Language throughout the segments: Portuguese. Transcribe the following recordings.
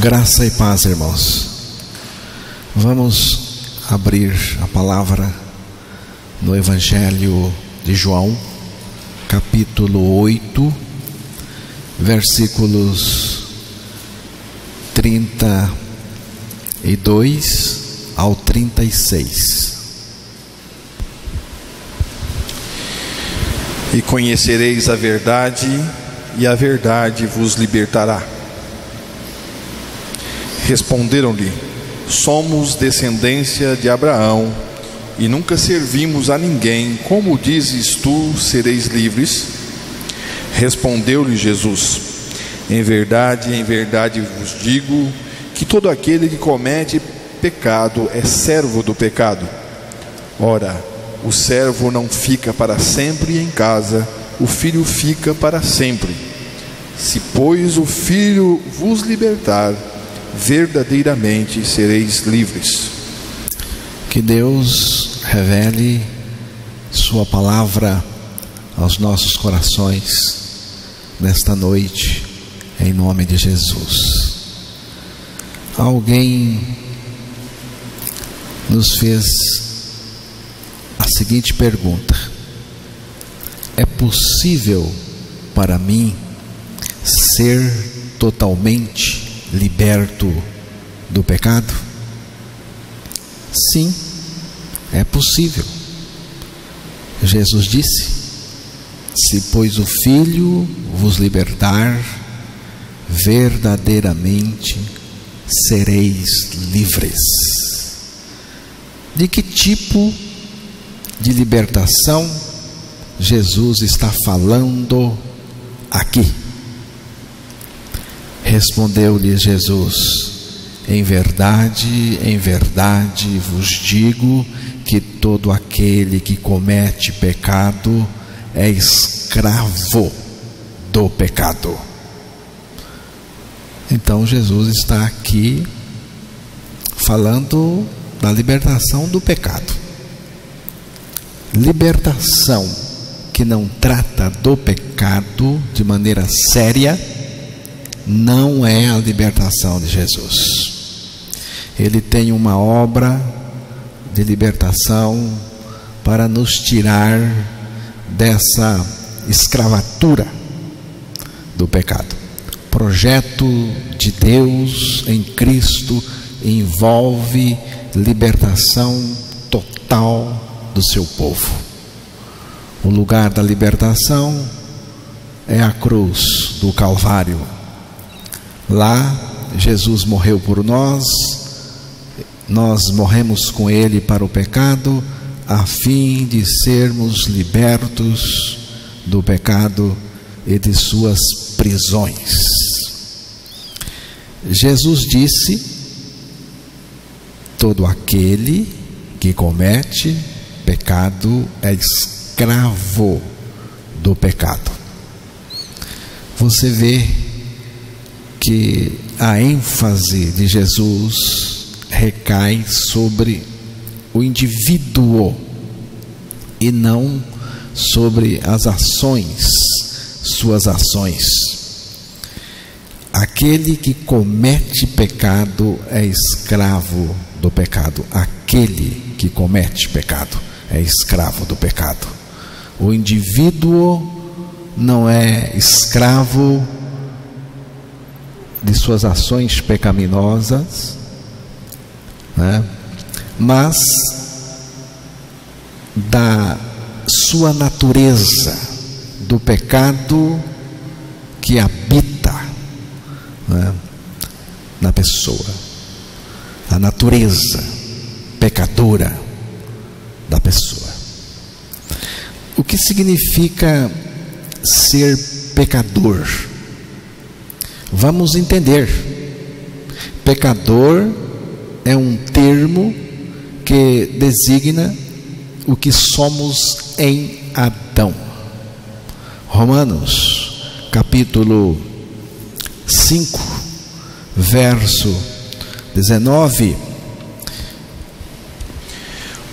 Graça e paz, irmãos. Vamos abrir a palavra no Evangelho de João, capítulo 8, versículos 32 ao 36. E conhecereis a verdade, e a verdade vos libertará. Responderam-lhe: somos descendência de Abraão, e nunca servimos a ninguém. Como dizes tu, sereis livres? Respondeu-lhe Jesus: em verdade vos digo, que todo aquele que comete pecado é servo do pecado. Ora, o servo não fica para sempre em casa, o filho fica para sempre. Se, pois, o filho vos libertar, verdadeiramente sereis livres. Que Deus revele sua palavra aos nossos corações nesta noite, em nome de Jesus. Alguém nos fez a seguinte pergunta: é possível para mim ser totalmente liberto do pecado? Sim, é possível. Jesus disse: se, pois, o Filho vos libertar, verdadeiramente sereis livres. De que tipo de libertação Jesus está falando aqui? Respondeu-lhe Jesus: em verdade vos digo que todo aquele que comete pecado é escravo do pecado. Então Jesus está aqui falando da libertação do pecado. Libertação que não trata do pecado de maneira séria não é a libertação de Jesus. Ele tem uma obra de libertação para nos tirar dessa escravatura do pecado. O projeto de Deus em Cristo envolve libertação total do seu povo. O lugar da libertação é a cruz do Calvário. Lá Jesus morreu por nós morremos com Ele para o pecado, a fim de sermos libertos do pecado e de suas prisões. Jesus disse: todo aquele que comete pecado é escravo do pecado. Você vê que a ênfase de Jesus recai sobre o indivíduo e não sobre as ações, suas ações. Aquele que comete pecado é escravo do pecado. Aquele que comete pecado é escravo do pecado. O indivíduo não é escravo de suas ações pecaminosas, né? Mas da sua natureza, do pecado que habita, né, na pessoa, a natureza pecadora da pessoa. O que significa ser pecador? Vamos entender. Pecador é um termo que designa o que somos em Adão. Romanos, capítulo 5, verso 19.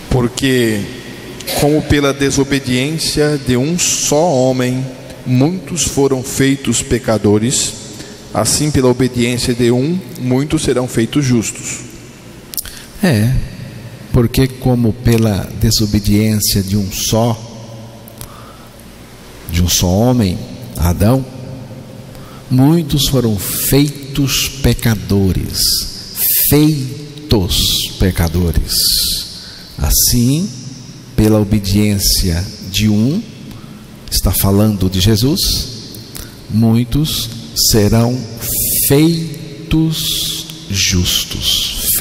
Porque, como pela desobediência de um só homem muitos foram feitos pecadores, Assim, pela obediência de um, muitos serão feitos justos. Porque como pela desobediência de um só homem, Adão, muitos foram feitos pecadores. Assim, pela obediência de um, está falando de Jesus, muitos serão feitos justos.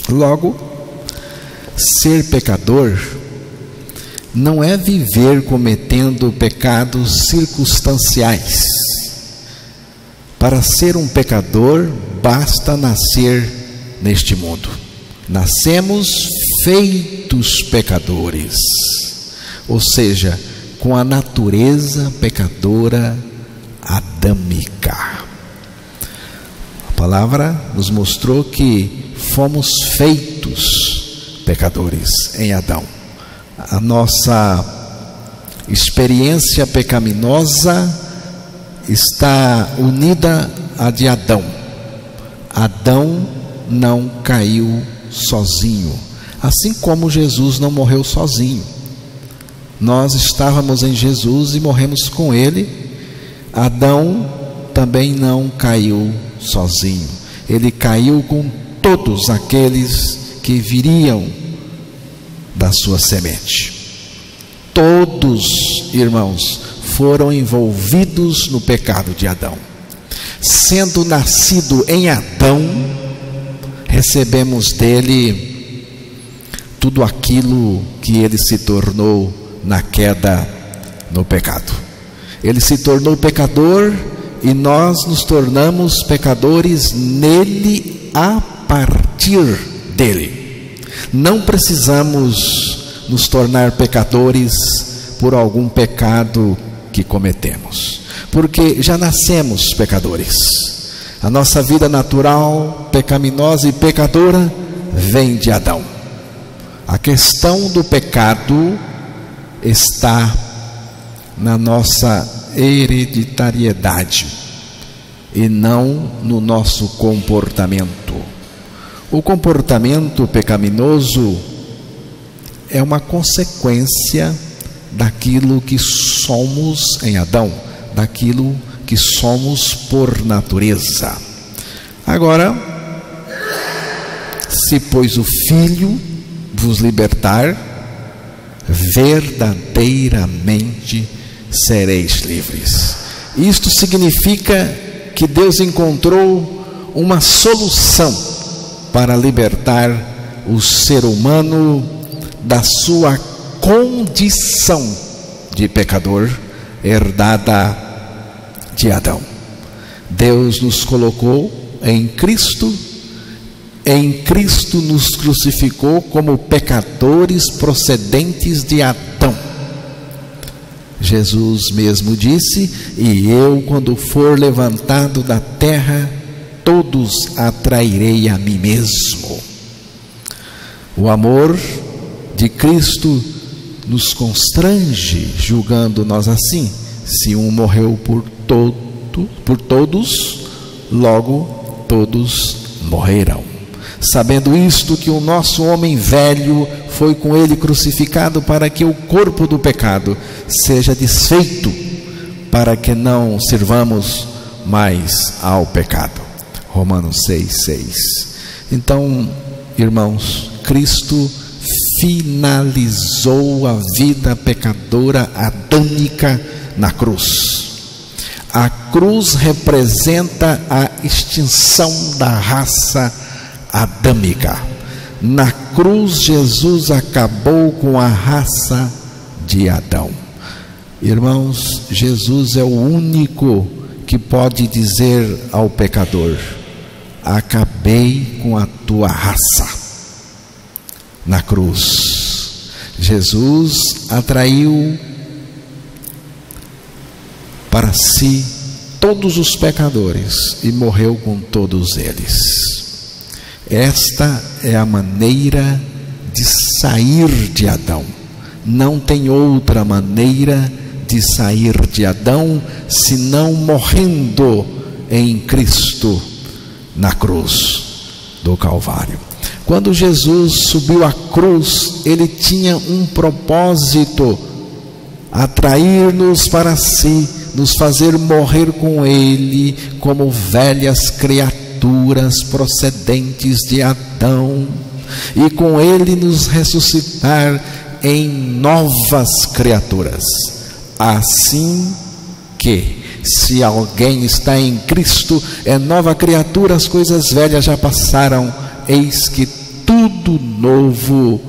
Logo, ser pecador não é viver cometendo pecados circunstanciais. Para ser um pecador, basta nascer neste mundo. Nascemos feitos pecadores, ou seja, com a natureza pecadora adâmica. A palavra nos mostrou que fomos feitos pecadores em Adão. A nossa experiência pecaminosa está unida à de Adão. Adão não caiu sozinho, assim como Jesus não morreu sozinho. Nós estávamos em Jesus e morremos com Ele. Adão também não caiu sozinho. Ele caiu com todos aqueles que viriam da sua semente. Todos, irmãos, foram envolvidos no pecado de Adão. Sendo nascido em Adão, recebemos dele tudo aquilo que ele se tornou na queda, no pecado. Ele se tornou pecador e nós nos tornamos pecadores nele, a partir dele. Não precisamos nos tornar pecadores por algum pecado que cometemos, porque já nascemos pecadores. A nossa vida natural, pecaminosa e pecadora, vem de Adão. A questão do pecado está na nossa hereditariedade e não no nosso comportamento. O comportamento pecaminoso é uma consequência daquilo que somos em Adão, daquilo que somos por natureza. Agora, se pois o Filho vos libertar, verdadeiramente sereis livres. Isto significa que Deus encontrou uma solução para libertar o ser humano da sua condição de pecador herdada de Adão. Deus nos colocou em Cristo nos crucificou como pecadores procedentes de Adão. Jesus mesmo disse: e eu, quando for levantado da terra, todos atrairei a mim mesmo. O amor de Cristo nos constrange, julgando nós assim: se um morreu por todos, logo todos morreram. Sabendo isto, que o nosso homem velho foi com ele crucificado, para que o corpo do pecado seja desfeito, para que não sirvamos mais ao pecado. Romanos 6:6. Então, irmãos, Cristo finalizou a vida pecadora adâmica na cruz. A cruz representa a extinção da raça adâmica. Na cruz, Jesus acabou com a raça de Adão. Irmãos, Jesus é o único que pode dizer ao pecador: acabei com a tua raça. Na cruz, Jesus atraiu para si todos os pecadores e morreu com todos eles. Esta é a maneira de sair de Adão. Não tem outra maneira de sair de Adão, senão morrendo em Cristo na cruz do Calvário. Quando Jesus subiu à cruz, ele tinha um propósito: atrair-nos para si, nos fazer morrer com ele como velhas criaturas procedentes de Adão, e com ele nos ressuscitar em novas criaturas. Assim que, se alguém está em Cristo, é nova criatura, as coisas velhas já passaram, eis que tudo novo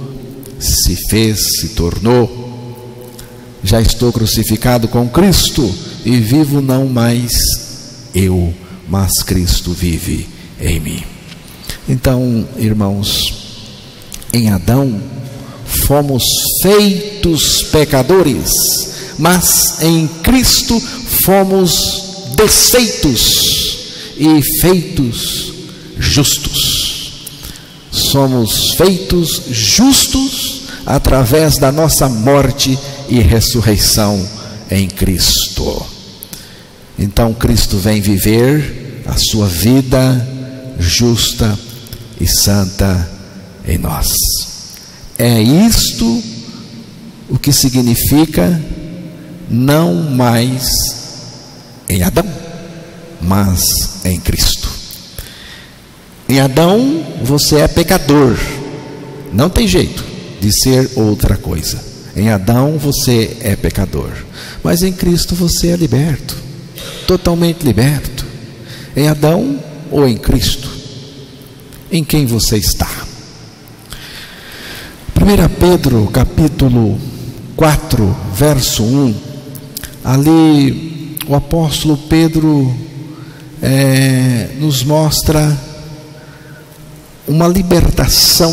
se fez, se tornou. Já estou crucificado com Cristo, e vivo não mais eu, mas Cristo vive em mim. Então, irmãos, em Adão fomos feitos pecadores, mas em Cristo fomos desfeitos e feitos justos. Somos feitos justos através da nossa morte e ressurreição em Cristo. Então Cristo vem viver a sua vida justa e santa em nós. É isto o que significa não mais em Adão, mas em Cristo. Em Adão você é pecador, não tem jeito de ser outra coisa. Em Adão você é pecador, mas em Cristo você é liberto, totalmente liberto. Em Adão ou em Cristo? Em quem você está? 1 Pedro capítulo 4, verso 1, ali o apóstolo Pedro nos mostra uma libertação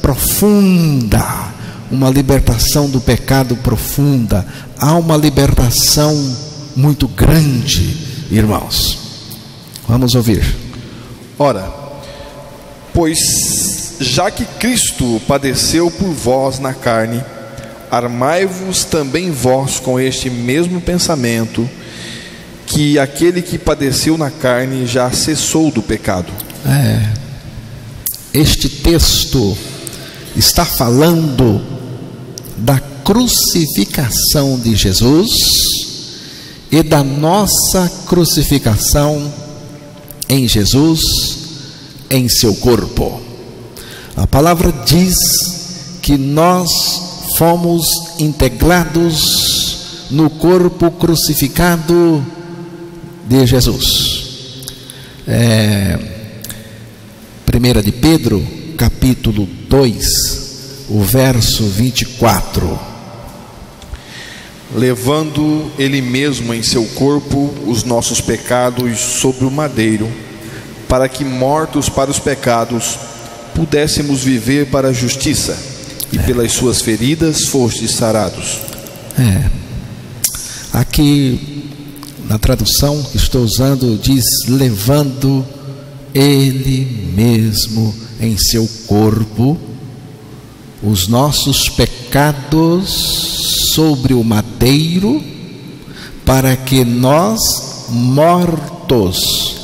profunda, uma libertação do pecado profunda. Há uma libertação muito grande, irmãos. Vamos ouvir. Ora, pois já que Cristo padeceu por vós na carne, armai-vos também vós com este mesmo pensamento, que aquele que padeceu na carne já cessou do pecado. Este texto está falando da crucificação de Jesus e da nossa crucificação em Jesus, em seu corpo. A palavra diz que nós fomos integrados no corpo crucificado de Jesus. 1 de Pedro, capítulo 2, o verso 24. Levando ele mesmo em seu corpo os nossos pecados sobre o madeiro, para que, mortos para os pecados, pudéssemos viver para a justiça, e pelas suas feridas fostes sarados. Aqui na tradução que estou usando diz: levando ele mesmo em seu corpo os nossos pecados sobre o madeiro, para que nós mortos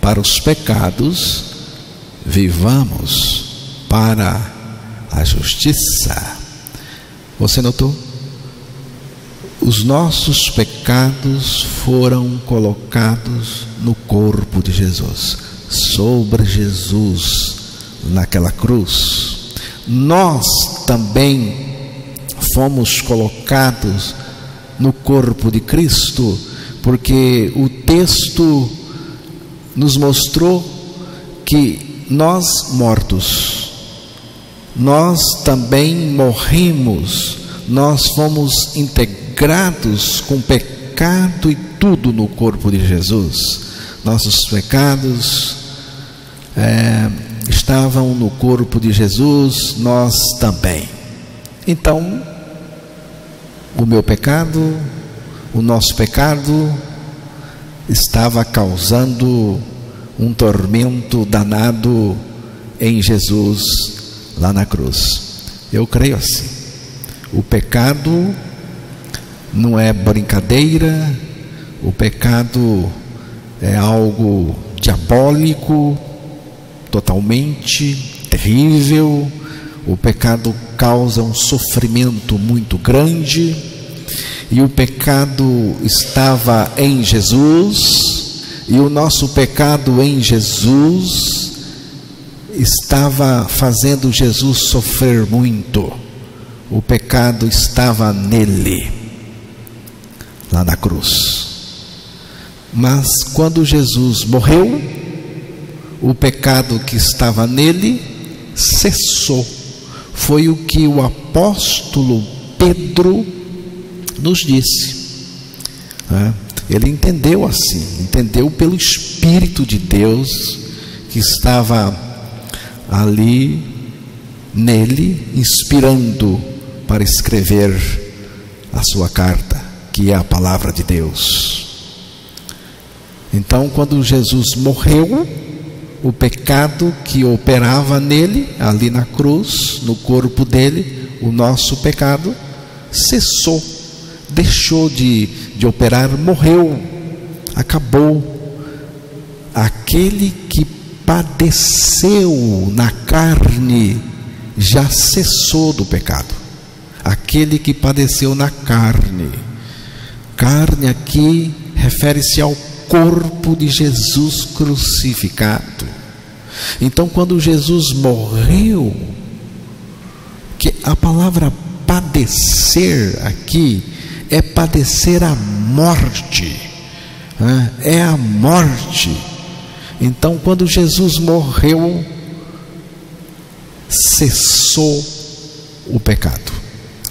para os pecados, vivamos para a justiça. Você notou? Os nossos pecados foram colocados no corpo de Jesus, sobre Jesus naquela cruz. Nós também fomos colocados no corpo de Cristo, porque o texto nos mostrou que nós mortos, nós também morrimos, nós fomos integrados com pecado e tudo no corpo de Jesus. Nossos pecados estavam no corpo de Jesus, nós também. Então, o meu pecado, o nosso pecado, estava causando um tormento danado em Jesus lá na cruz. Eu creio assim. O pecado não é brincadeira, o pecado é algo diabólico, totalmente terrível. O pecado causa um sofrimento muito grande, e o pecado estava em Jesus, e o nosso pecado em Jesus estava fazendo Jesus sofrer muito. O pecado estava nele, lá na cruz. Mas quando Jesus morreu, o pecado que estava nele cessou. Foi o que o apóstolo Pedro nos disse. Ele entendeu assim, entendeu pelo Espírito de Deus que estava ali nele, inspirando para escrever a sua carta, que é a palavra de Deus. Então, quando Jesus morreu, o pecado que operava nele, ali na cruz, no corpo dele, o nosso pecado, cessou, deixou de operar, morreu, acabou. Aquele que padeceu na carne já cessou do pecado. Aquele que padeceu na carne, carne aqui refere-se ao corpo de Jesus crucificado. Então, quando Jesus morreu, que a palavra padecer aqui é padecer a morte, é a morte. Então, quando Jesus morreu, cessou o pecado,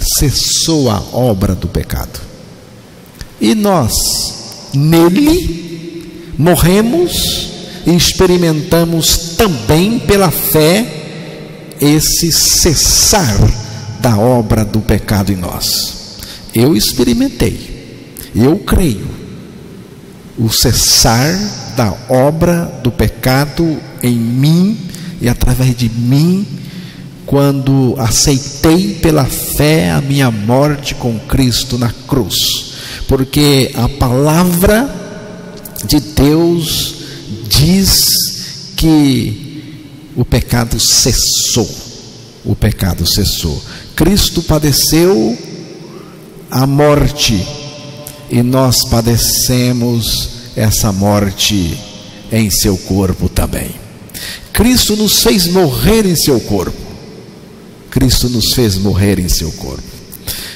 cessou a obra do pecado. E nós, nele, morremos e experimentamos também pela fé esse cessar da obra do pecado em nós. Eu experimentei, eu creio, o cessar da obra do pecado em mim e através de mim, quando aceitei pela fé a minha morte com Cristo na cruz. Porque a palavra de Deus diz que o pecado cessou. O pecado cessou. Cristo padeceu a morte e nós padecemos essa morte em seu corpo também. Cristo nos fez morrer em seu corpo. Cristo nos fez morrer em seu corpo.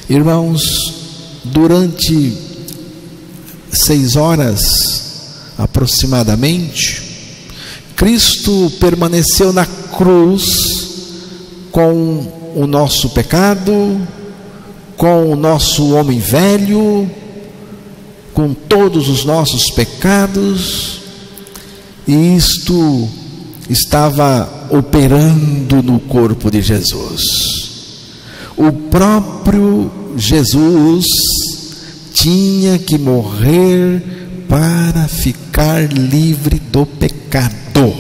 Irmãos, durante 6 horas aproximadamente, Cristo permaneceu na cruz com o nosso pecado, com o nosso homem velho, com todos os nossos pecados, e isto estava operando no corpo de Jesus. O próprio Jesus tinha que morrer para ficar livre do pecado.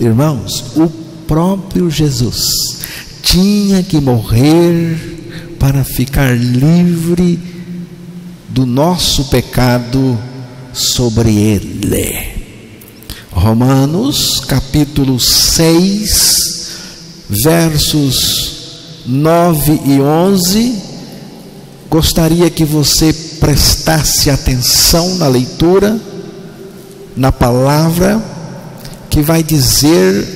Irmãos, o próprio Jesus tinha que morrer para ficar livre do nosso pecado sobre ele. Romanos capítulo 6, versos 9 e 11. Gostaria que você prestasse atenção na leitura, na palavra que vai dizer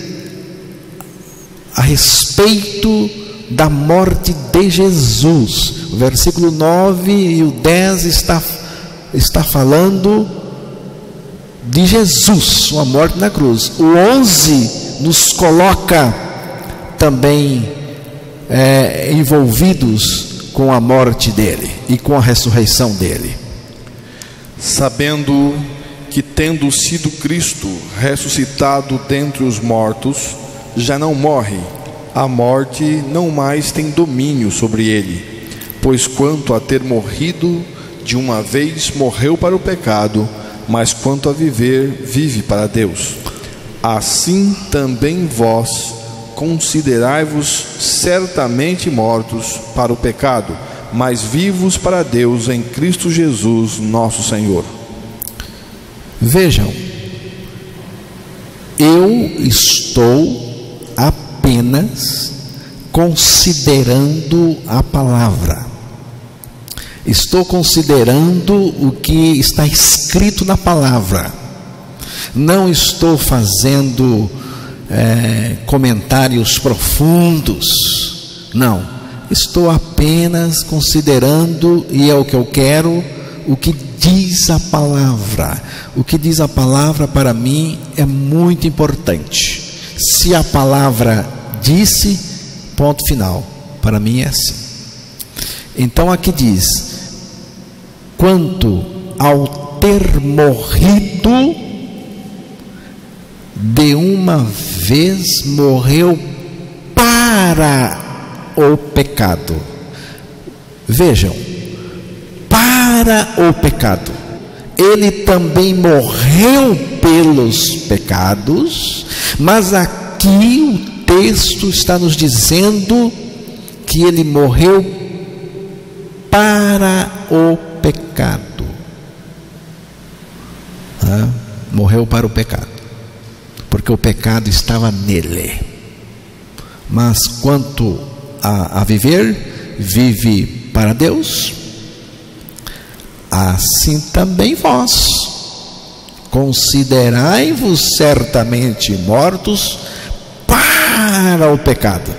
a respeito da morte de Jesus. O versículo 9 e o 10 está falando de Jesus, sua morte na cruz. O 11 nos coloca também envolvidos com a morte dele e com a ressurreição dele. Sabendo que, tendo sido Cristo ressuscitado dentre os mortos, já não morre, a morte não mais tem domínio sobre ele, pois quanto a ter morrido de uma vez, morreu para o pecado, mas quanto a viver, vive para Deus. Assim também vós, considerai-vos certamente mortos para o pecado, mas vivos para Deus em Cristo Jesus, nosso Senhor. Vejam, eu estou apenas considerando a palavra. Estou considerando o que está escrito na palavra. Não estou fazendo comentários profundos. Não. Estou apenas considerando, e é o que eu quero, o que diz a palavra. O que diz a palavra para mim é muito importante. Se a palavra disse, ponto final. Para mim é assim. Então aqui diz: quanto ao ter morrido, de uma vez morreu para o pecado. Vejam, para o pecado. Ele também morreu pelos pecados, mas aqui o texto está nos dizendo que ele morreu para o pecado. Morreu para o pecado, porque o pecado estava nele. Mas quanto a viver, vive para Deus. Assim também vós, considerai-vos certamente mortos para o pecado.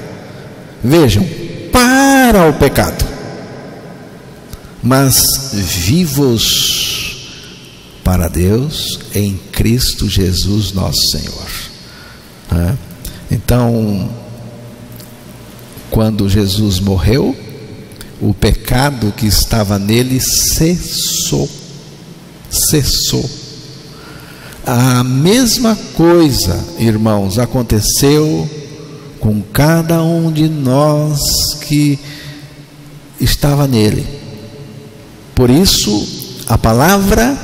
Vejam, para o pecado, mas vivos para Deus em Cristo Jesus nosso Senhor. Então, quando Jesus morreu, o pecado que estava nele cessou. A mesma coisa, irmãos, aconteceu com cada um de nós que estava nele. Por isso, a palavra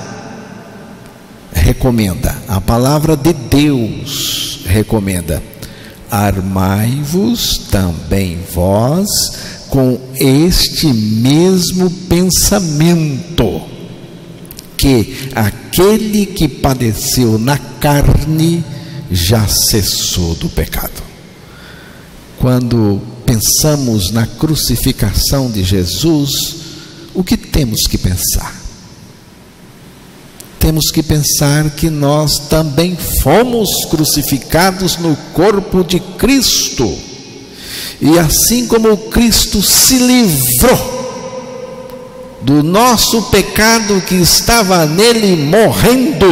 recomenda, a palavra de Deus recomenda: armai-vos também vós com este mesmo pensamento, que aquele que padeceu na carne já cessou do pecado. Quando pensamos na crucificação de Jesus, o que temos que pensar? Temos que pensar que nós também fomos crucificados no corpo de Cristo. E assim como Cristo se livrou do nosso pecado que estava nele morrendo,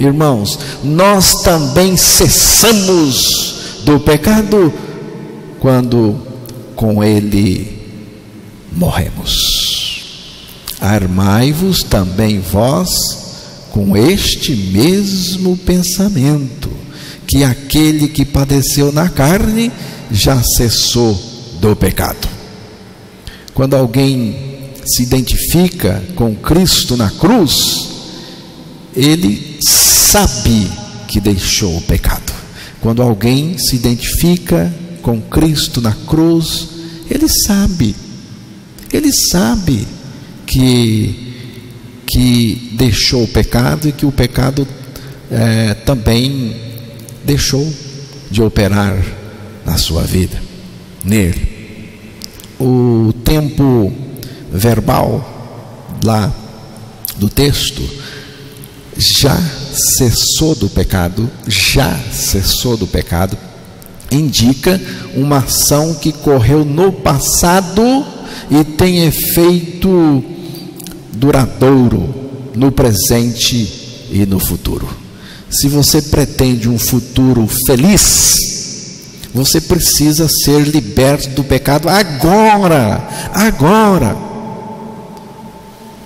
irmãos, nós também cessamos do pecado quando com ele morremos. Armai-vos também vós com este mesmo pensamento, que aquele que padeceu na carne já cessou do pecado. Quando alguém se identifica com Cristo na cruz, ele sabe que deixou o pecado. Quando alguém se identifica com Cristo na cruz, ele sabe que deixou o pecado e que o pecado também deixou de operar na sua vida, nele. O tempo verbal lá do texto já cessou do pecado, indica uma ação que correu no passado e tem efeito duradouro no presente e no futuro. Se você pretende um futuro feliz, você precisa ser liberto do pecado agora,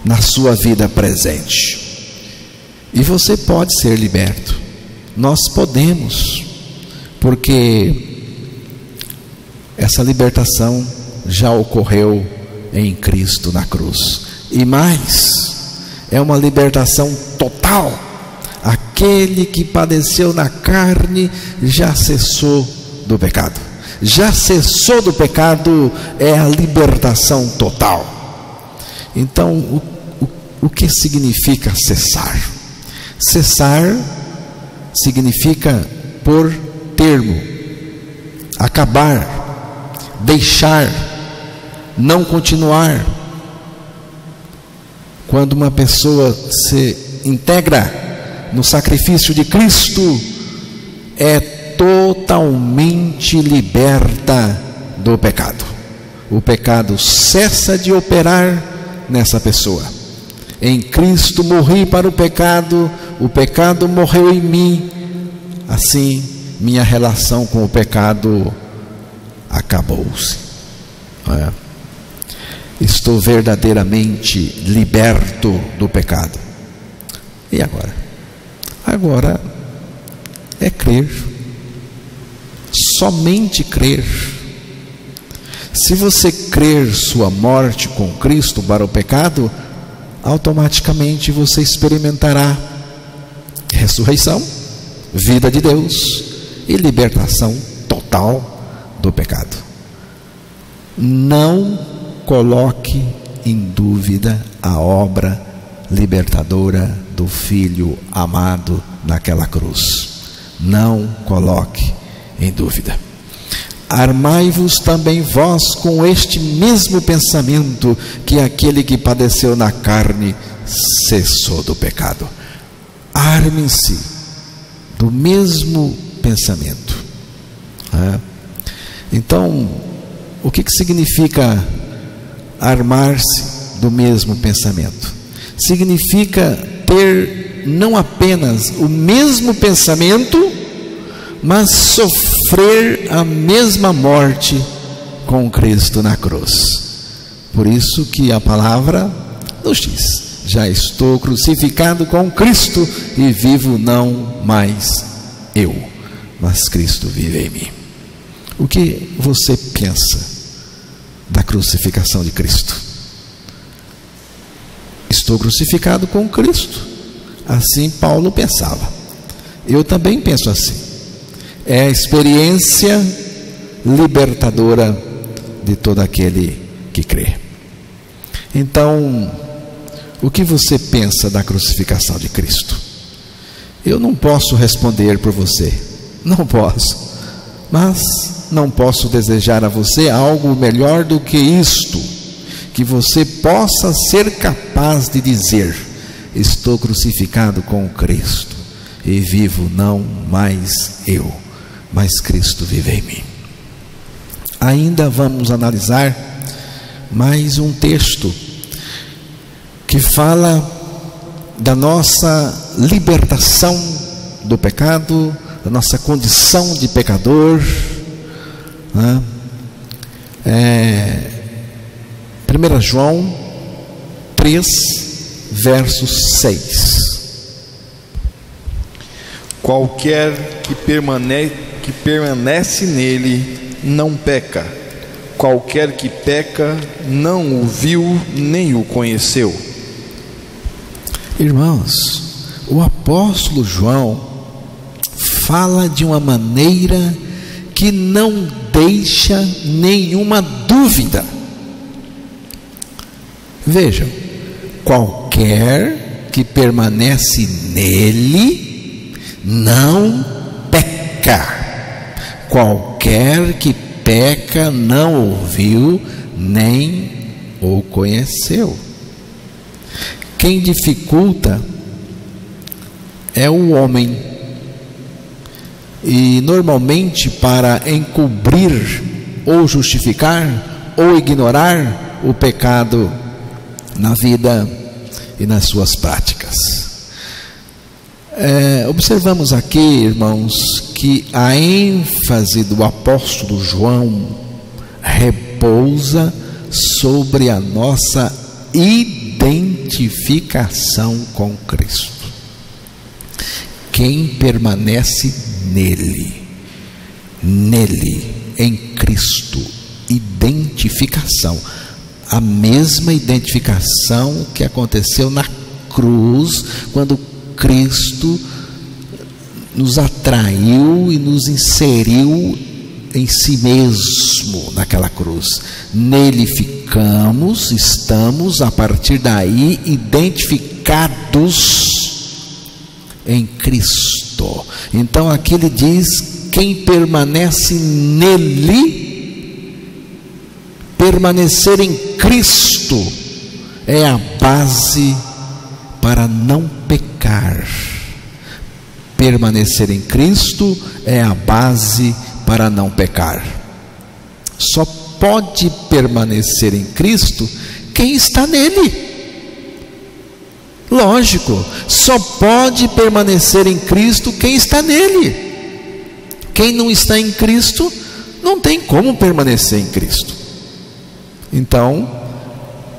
na sua vida presente. E você pode ser liberto. Nós podemos, porque essa libertação já ocorreu em Cristo na cruz. E mais, é uma libertação total. Aquele que padeceu na carne já cessou do pecado. Já cessou do pecado é a libertação total. Então, o que significa cessar? Cessar significa por termo, acabar, deixar, não continuar. Quando uma pessoa se integra no sacrifício de Cristo, é totalmente liberta do pecado. O pecado cessa de operar nessa pessoa. Em Cristo morri para o pecado morreu em mim. Assim, minha relação com o pecado acabou-se. Estou verdadeiramente liberto do pecado. E agora? Agora é crer. Somente crer. Se você crer sua morte com Cristo para o pecado, automaticamente você experimentará ressurreição, vida de Deus e libertação total do pecado. Não coloque em dúvida a obra libertadora do Filho amado naquela cruz. Não coloque em dúvida. Armai-vos também vós com este mesmo pensamento, que aquele que padeceu na carne cessou do pecado. Armem-se do mesmo pensamento. Então, o que significa armar-se do mesmo pensamento? Significa ter não apenas o mesmo pensamento, mas sofrer a mesma morte com Cristo na cruz. Por isso que a palavra nos diz: já estou crucificado com Cristo e vivo não mais eu, mas Cristo vive em mim. O que você pensa da crucificação de Cristo? Estou crucificado com Cristo. Assim Paulo pensava. Eu também penso assim. É a experiência libertadora de todo aquele que crê. Então, o que você pensa da crucificação de Cristo? Eu não posso responder por você, não posso, mas não posso desejar a você algo melhor do que isto, que você possa ser capaz de dizer: estou crucificado com Cristo e vivo não mais eu, mas Cristo vive em mim. Ainda vamos analisar mais um texto que fala da nossa libertação do pecado, da nossa condição de pecador. 1 João 3, verso 6. Qualquer que permanece nele não peca. Qualquer que peca não o viu nem o conheceu. Irmãos, o apóstolo João fala de uma maneira que não deixa nenhuma dúvida. Vejam: qualquer que permanece nele não peca. Qualquer que peca não ouviu nem o conheceu. Quem dificulta é o homem. E normalmente, para encobrir ou justificar ou ignorar o pecado na vida e nas suas práticas. Observamos aqui, irmãos, que a ênfase do apóstolo João repousa sobre a nossa identificação com Cristo. Quem permanece nele, em Cristo, identificação, a mesma identificação que aconteceu na cruz, quando Cristo nos atraiu e nos inseriu em si mesmo naquela cruz. Nele estamos a partir daí identificados em Cristo. Então aqui ele diz: quem permanece nele, permanecer em Cristo é a base para não pecar. Permanecer em Cristo é a base para não pecar. Só pode permanecer em Cristo quem está nele. Lógico, só pode permanecer em Cristo quem está nele. Quem não está em Cristo não tem como permanecer em Cristo. Então,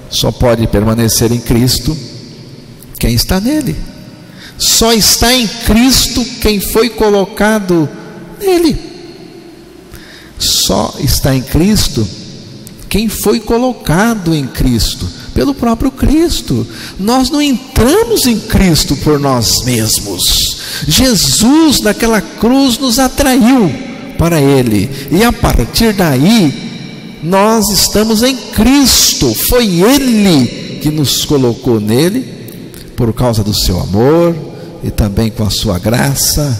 só pode permanecer em Cristo quem está nele. Só está em Cristo quem foi colocado nele. Só está em Cristo quem foi colocado em Cristo, pelo próprio Cristo. Nós não entramos em Cristo por nós mesmos. Jesus naquela cruz nos atraiu para Ele, e a partir daí nós estamos em Cristo. Foi Ele que nos colocou nele, por causa do seu amor e também com a sua graça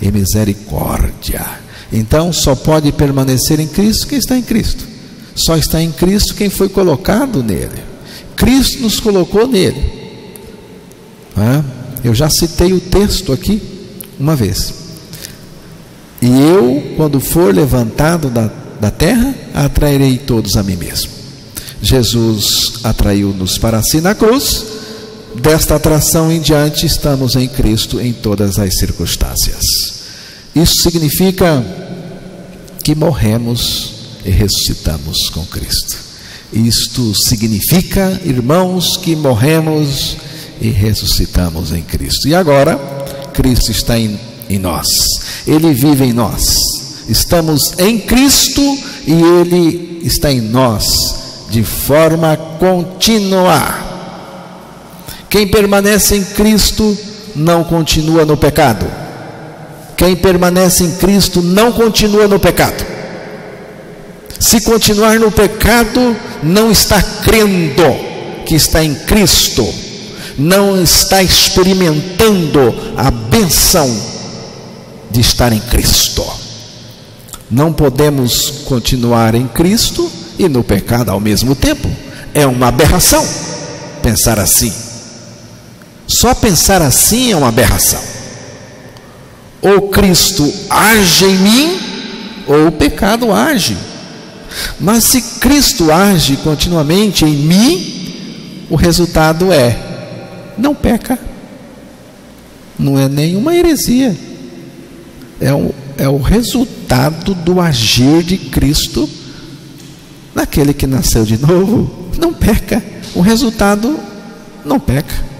e misericórdia. Então só pode permanecer em Cristo quem está em Cristo. Só está em Cristo quem foi colocado nele. Cristo nos colocou nele. Eu já citei o texto aqui uma vez. E eu, quando for levantado da terra, atrairei todos a mim mesmo. Jesus atraiu-nos para si na cruz. Desta atração em diante, estamos em Cristo em todas as circunstâncias. Isso significa que morremos e ressuscitamos com Cristo. Isto significa, irmãos, que morremos e ressuscitamos em Cristo. E agora, Cristo está em nós. Ele vive em nós. Estamos em Cristo e Ele está em nós de forma contínua. Quem permanece em Cristo não continua no pecado. Quem permanece em Cristo não continua no pecado. Se continuar no pecado, não está crendo que está em Cristo, não está experimentando a bênção de estar em Cristo. Não podemos continuar em Cristo e no pecado ao mesmo tempo. É uma aberração pensar assim. Só pensar assim é uma aberração. Ou Cristo age em mim, ou o pecado age. Mas se Cristo age continuamente em mim, o resultado é: não peca. Não é nenhuma heresia. É o resultado do agir de Cristo naquele que nasceu de novo. Não peca. O resultado não peca.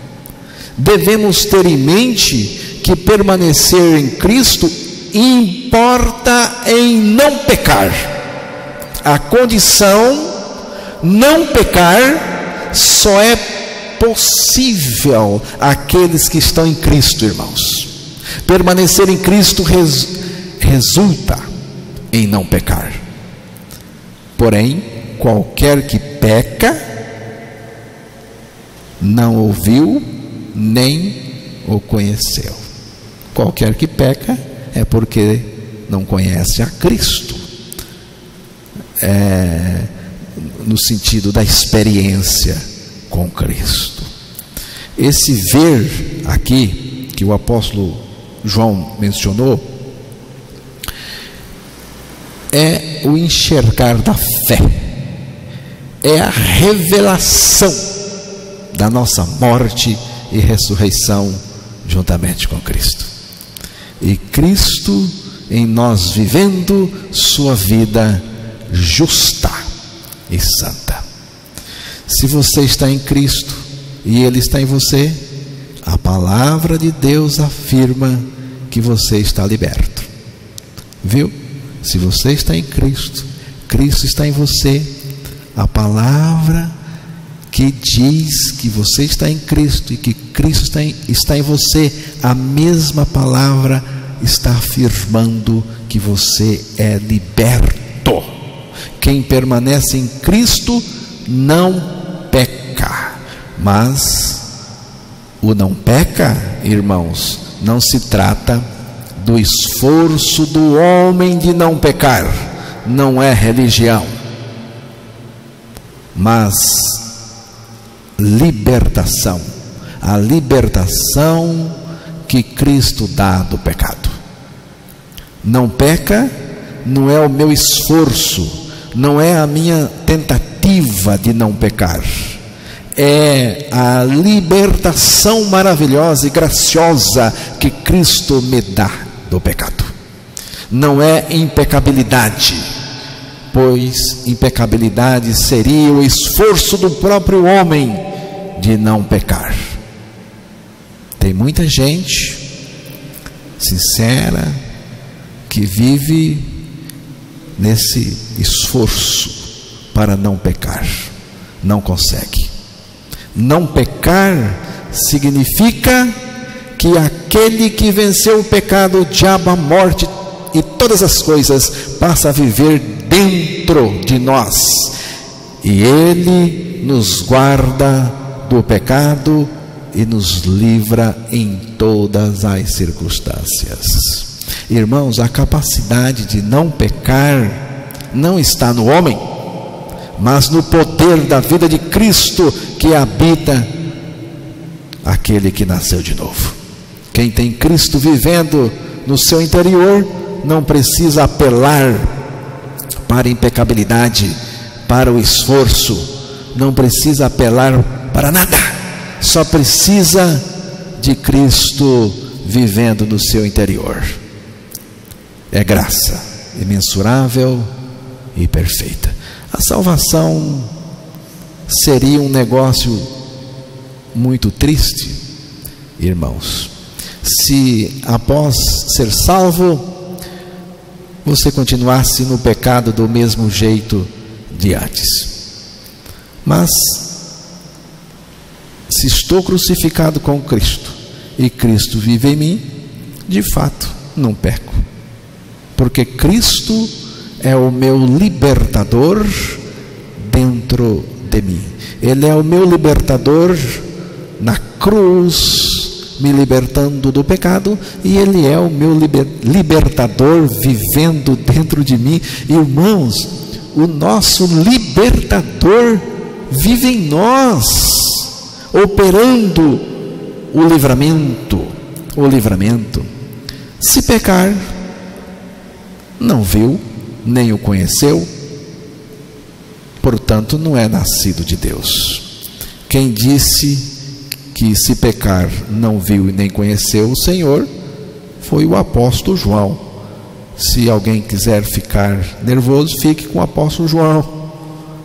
Devemos ter em mente que permanecer em Cristo importa em não pecar. A condição não pecar só é possível àqueles que estão em Cristo, irmãos. Permanecer em Cristo resulta em não pecar. Porém, qualquer que peca não ouviu nem o conheceu. Qualquer que peca é porque não conhece a Cristo. No sentido da experiência com Cristo. Esse ver aqui que o apóstolo João mencionou é o enxergar da fé, é a revelação da nossa morte e ressurreição juntamente com Cristo, e Cristo em nós vivendo sua vida justa e santa. Se você está em Cristo e Ele está em você, a palavra de Deus afirma que você está liberto. Viu? Se você está em Cristo, Cristo está em você, a palavra que diz que você está em Cristo e que Cristo está em você, a mesma palavra está afirmando que você é liberto. Quem permanece em Cristo não peca. Mas o não peca, irmãos, não se trata do esforço do homem de não pecar, não é religião, mas libertação, a libertação que Cristo dá do pecado. Não peca não é o meu esforço, não é a minha tentativa de não pecar, é a libertação maravilhosa e graciosa que Cristo me dá do pecado. Não é impecabilidade, pois impecabilidade seria o esforço do próprio homem de não pecar. Tem muita gente sincera que vive nesse esforço para não pecar, não consegue. Não pecar significa que aquele que venceu o pecado, o diabo, a morte e todas as coisas, passa a viver dentro de nós, e ele nos guarda do pecado e nos livra em todas as circunstâncias. Irmãos, a capacidade de não pecar não está no homem, mas no poder da vida de Cristo que habita aquele que nasceu de novo. Quem tem Cristo vivendo no seu interior não precisa apelar para a impecabilidade, para o esforço, não precisa apelar para nada, só precisa de Cristo vivendo no seu interior. É graça imensurável e perfeita. A salvação seria um negócio muito triste, irmãos, se após ser salvo você continuasse no pecado do mesmo jeito de antes. Mas se estou crucificado com Cristo e Cristo vive em mim, de fato não peco, porque Cristo é o meu libertador dentro de mim. Ele é o meu libertador na cruz, me libertando do pecado, e Ele é o meu libertador vivendo dentro de mim. Irmãos, o nosso libertador vive em nós, operando o livramento. Se pecar, não viu, nem o conheceu, portanto não é nascido de Deus. Quem disse que se pecar não viu e nem conheceu o Senhor foi o apóstolo João. Se alguém quiser ficar nervoso, fique com o apóstolo João,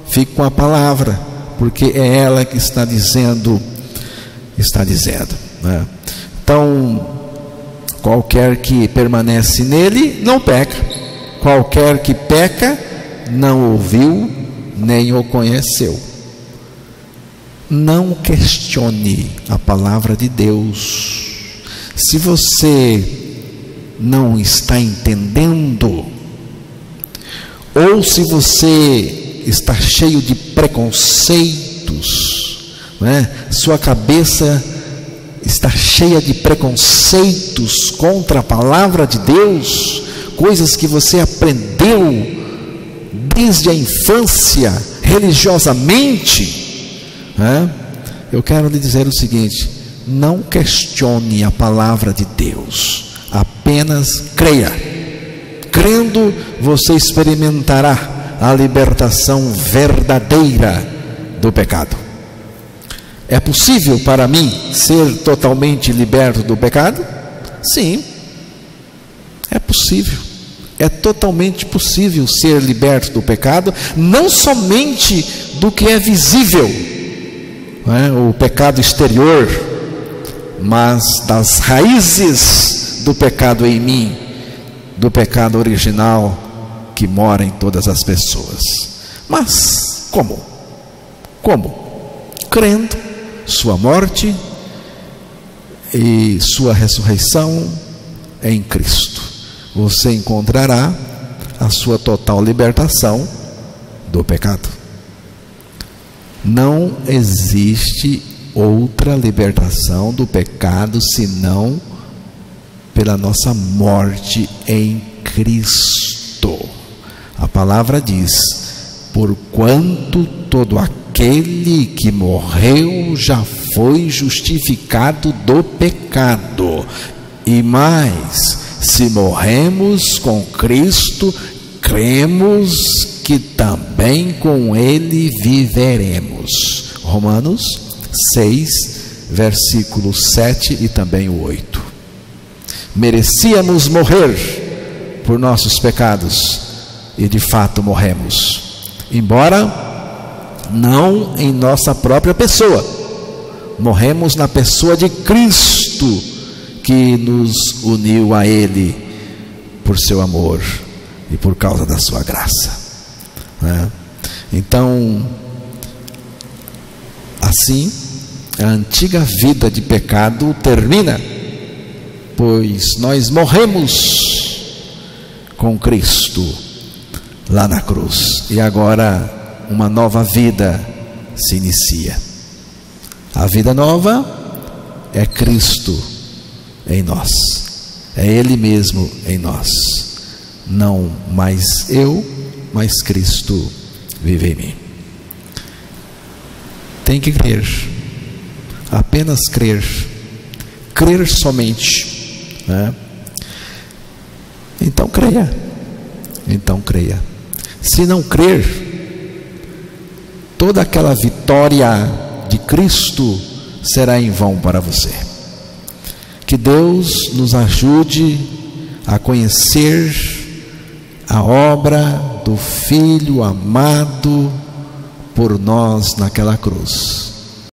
fique com a palavra, porque é ela que está dizendo, né? Então, qualquer que permanece nele não peca, qualquer que peca não ouviu nem o conheceu. Não questione a palavra de Deus. Se você não está entendendo, ou se você está cheio de preconceitos, né? Sua cabeça está cheia de preconceitos contra a palavra de Deus, coisas que você aprendeu desde a infância religiosamente, eu quero lhe dizer o seguinte: não questione a palavra de Deus, apenas creia. Crendo, você experimentará a libertação verdadeira do pecado. É possível para mim ser totalmente liberto do pecado? Sim, é possível. É totalmente possível ser liberto do pecado, não somente do que é visível, o pecado exterior, mas das raízes do pecado em mim, do pecado original que mora em todas as pessoas. Mas como? Crendo sua morte e sua ressurreição, em Cristo, você encontrará a sua total libertação do pecado. Não existe outra libertação do pecado senão pela nossa morte em Cristo. A palavra diz: porquanto todo aquele que morreu já foi justificado do pecado. E mais, se morremos com Cristo, cremos que também com Ele viveremos. Romanos 6, versículos 7 e também o 8. Merecíamos morrer por nossos pecados, e de fato morremos, embora não em nossa própria pessoa. Morremos na pessoa de Cristo, que nos uniu a Ele por seu amor e por causa da sua graça, né? Então, assim, a antiga vida de pecado termina, pois nós morremos com Cristo lá na cruz, e agora uma nova vida se inicia. A vida nova é Cristo em nós, é Ele mesmo em nós. Não mais eu, mas Cristo vive em mim. Tem que crer, apenas crer, crer somente, né? Então creia, se não crer, toda aquela vitória de Cristo será em vão para você. Que Deus nos ajude a conhecer a obra do Filho amado por nós naquela cruz.